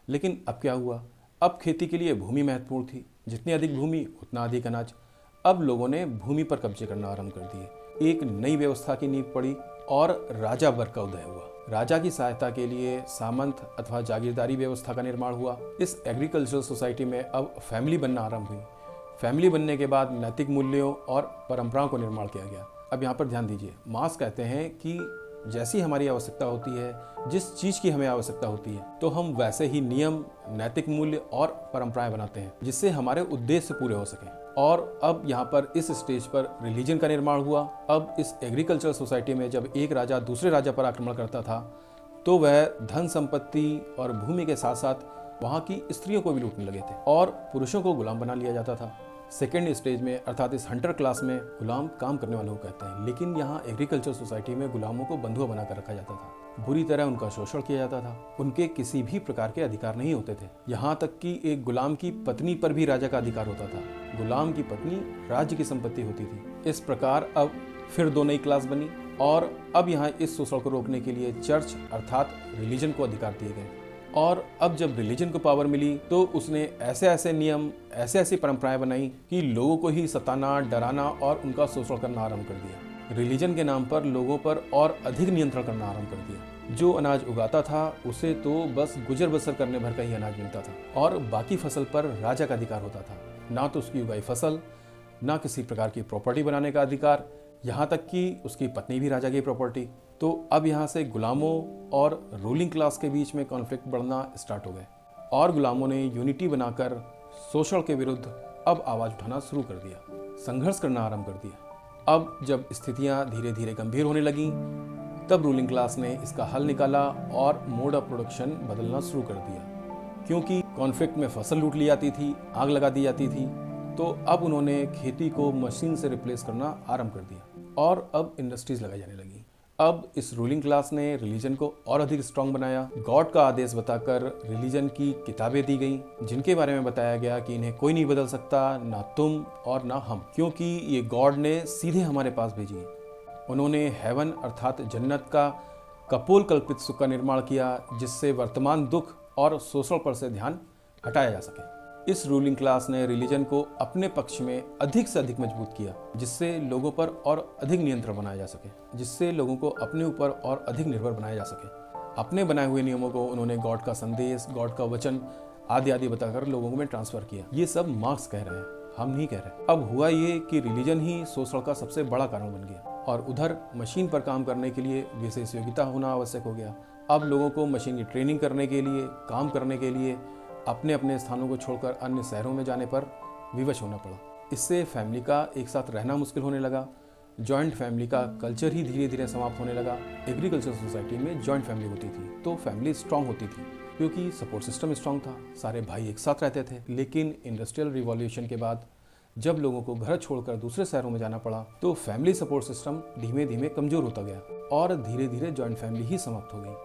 लेकिन अब क्या हुआ, अब खेती के लिए भूमि महत्वपूर्ण थी, जितनी अधिक भूमि उतना अधिक अनाज। अब लोगों ने भूमि पर कब्जे करना आरंभ कर दिए। एक नई व्यवस्था की नींव पड़ी और राजा वर्ग का उदय हुआ। राजा की सहायता के लिए सामंत अथवा जागीरदारी व्यवस्था का निर्माण हुआ। इस एग्रीकल्चरल सोसाइटी में अब फैमिली बनना आरंभ हुई। फैमिली बनने के बाद नैतिक मूल्यों और परंपराओं को निर्माण किया गया। अब यहाँ पर ध्यान दीजिए, मार्क्स कहते हैं कि जैसी हमारी आवश्यकता होती है, जिस चीज़ की हमें आवश्यकता होती है, तो हम वैसे ही नियम, नैतिक मूल्य और परंपराएं बनाते हैं जिससे हमारे उद्देश्य पूरे हो सकें। और अब यहाँ पर इस स्टेज पर रिलीजन का निर्माण हुआ। अब इस एग्रीकल्चरल सोसाइटी में जब एक राजा दूसरे राजा पर आक्रमण करता था तो वह धन संपत्ति और भूमि के साथ साथ वहाँ की स्त्रियों को भी लूटने लगे थे और पुरुषों को गुलाम बना लिया जाता था। सेकेंड स्टेज में अर्थात इस हंटर क्लास में गुलाम काम करने वालों को कहते हैं, लेकिन यहाँ एग्रीकल्चर सोसाइटी में गुलामों को बंधुआ बनाकर रखा जाता था। बुरी तरह उनका शोषण किया जाता था। उनके किसी भी प्रकार के अधिकार नहीं होते थे। यहाँ तक कि एक गुलाम की पत्नी पर भी राजा का अधिकार होता था। गुलाम की पत्नी राज्य की संपत्ति होती थी। इस प्रकार अब फिर दो नई क्लास बनी और अब यहाँ इस शोषण को रोकने के लिए चर्च अर्थात रिलीजन को अधिकार दिए गए। और अब जब रिलीजन को पावर मिली तो उसने ऐसे ऐसे नियम, ऐसे ऐसी परंपराएं बनाई कि लोगों को ही सताना, डराना और उनका शोषण करना आरंभ कर दिया। रिलीजन के नाम पर लोगों पर और अधिक नियंत्रण करना आरंभ कर दिया। जो अनाज उगाता था उसे तो बस गुजर बसर करने भर का ही अनाज मिलता था और बाकी फसल पर राजा का अधिकार होता था। ना तो उसकी उगाई फसल, ना किसी प्रकार की प्रॉपर्टी बनाने का अधिकार, यहाँ तक कि उसकी पत्नी भी राजा की प्रॉपर्टी। तो अब यहाँ से गुलामों और रूलिंग क्लास के बीच में कॉन्फ्लिक्ट बढ़ना स्टार्ट हो गए और गुलामों ने यूनिटी बनाकर शोषण के विरुद्ध अब आवाज़ उठाना शुरू कर दिया, संघर्ष करना आरंभ कर दिया। अब जब स्थितियाँ धीरे धीरे गंभीर होने लगीं तब रूलिंग क्लास ने इसका हल निकाला और मोड ऑफ प्रोडक्शन बदलना शुरू कर दिया। क्योंकि कॉन्फ्लिक्ट में फसल लूट ली जाती थी, आग लगा दी जाती थी, तो अब उन्होंने खेती को मशीन से रिप्लेस करना आरंभ कर दिया और अब इंडस्ट्रीज लगाई जाने लगी। अब इस रूलिंग क्लास ने रिलीजन को और अधिक स्ट्रांग बनाया। गॉड का आदेश बताकर रिलीजन की किताबें दी गई जिनके बारे में बताया गया कि इन्हें कोई नहीं बदल सकता, ना तुम और ना हम, क्योंकि ये गॉड ने सीधे हमारे पास भेजी। उन्होंने हेवन अर्थात जन्नत का कपोल कल्पित सुख का निर्माण किया जिससे वर्तमान दुख और शोषण पर से ध्यान हटाया जा सके। इस रूलिंग क्लास ने रिलीजन को अपने पक्ष में अधिक से अधिक मजबूत किया जिससे लोगों पर और अधिक नियंत्रण बनाया जा सके, जिससे लोगों को अपने ऊपर और अधिक निर्भर बनाया जा सके। अपने बनाए हुए नियमों को उन्होंने गॉड का संदेश, गॉड का वचन आदि आदि बताकर लोगों में ट्रांसफर किया। ये सब मार्क्स कह रहे हैं, हम नहीं कह रहे। अब हुआ ये कि रिलीजन ही शोषण का सबसे बड़ा कारण बन गया और उधर मशीन पर काम करने के लिए विशेष योग्यता होना आवश्यक हो गया। अब लोगों को मशीन की ट्रेनिंग करने के लिए, काम करने के लिए अपने अपने स्थानों को छोड़कर अन्य शहरों में जाने पर विवश होना पड़ा। इससे फैमिली का एक साथ रहना मुश्किल होने लगा। जॉइंट फैमिली का कल्चर ही धीरे धीरे समाप्त होने लगा। एग्रीकल्चर सोसाइटी में जॉइंट फैमिली होती थी तो फैमिली स्ट्रांग होती थी क्योंकि सपोर्ट सिस्टम स्ट्रांग था, सारे भाई एक साथ रहते थे। लेकिन इंडस्ट्रियल रिवॉल्यूशन के बाद जब लोगों को घर छोड़कर दूसरे शहरों में जाना पड़ा तो फैमिली सपोर्ट सिस्टम धीमे धीमे कमजोर होता गया और धीरे धीरे जॉइंट फैमिली ही समाप्त हो गई।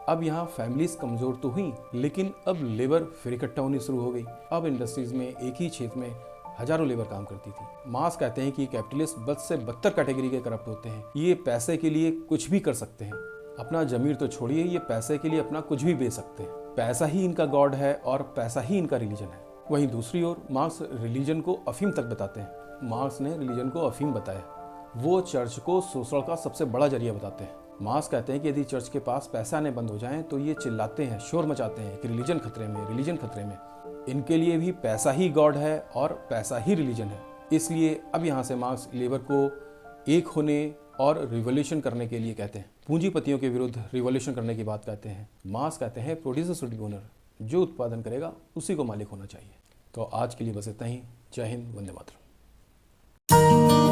अब यहाँ फैमिलीज कमजोर तो हुई लेकिन अब लेबर फिर इकट्ठा होनी शुरू हो गई। अब इंडस्ट्रीज में एक ही क्षेत्र में हजारों लेबर काम करती थी। मार्क्स कहते हैं कि कैपिटलिस्ट बद से बदतर कैटेगरी के करप्ट होते हैं। ये पैसे के लिए कुछ भी कर सकते हैं, अपना जमीर तो छोड़िए, ये पैसे के लिए अपना कुछ भी बेच सकते हैं। पैसा ही इनका गॉड है और पैसा ही इनका रिलीजन है। वहीं दूसरी ओर मार्क्स रिलीजन को अफीम तक बताते हैं। मार्क्स ने रिलीजन को अफीम बताया, वो चर्च को शोषण का सबसे बड़ा जरिया बताते हैं। मार्क्स कहते हैं कि यदि चर्च के पास पैसा आने बंद हो जाएं तो ये चिल्लाते हैं, शोर मचाते हैं कि रिलीजन खतरे में, रिलीजन खतरे में। इनके लिए भी पैसा ही गॉड है और पैसा ही रिलीजन है। इसलिए अब यहाँ से मार्क्स लेबर को एक होने और रिवॉल्यूशन करने के लिए कहते हैं। पूंजीपतियों के विरुद्ध रिवॉल्यूशन करने की बात कहते हैं। मार्क्स कहते हैं प्रोड्यूसर शुड बी ओनर, जो उत्पादन करेगा उसी को मालिक होना चाहिए। तो आज के लिए बस इतना ही। जय हिंद, वंदे मातरम।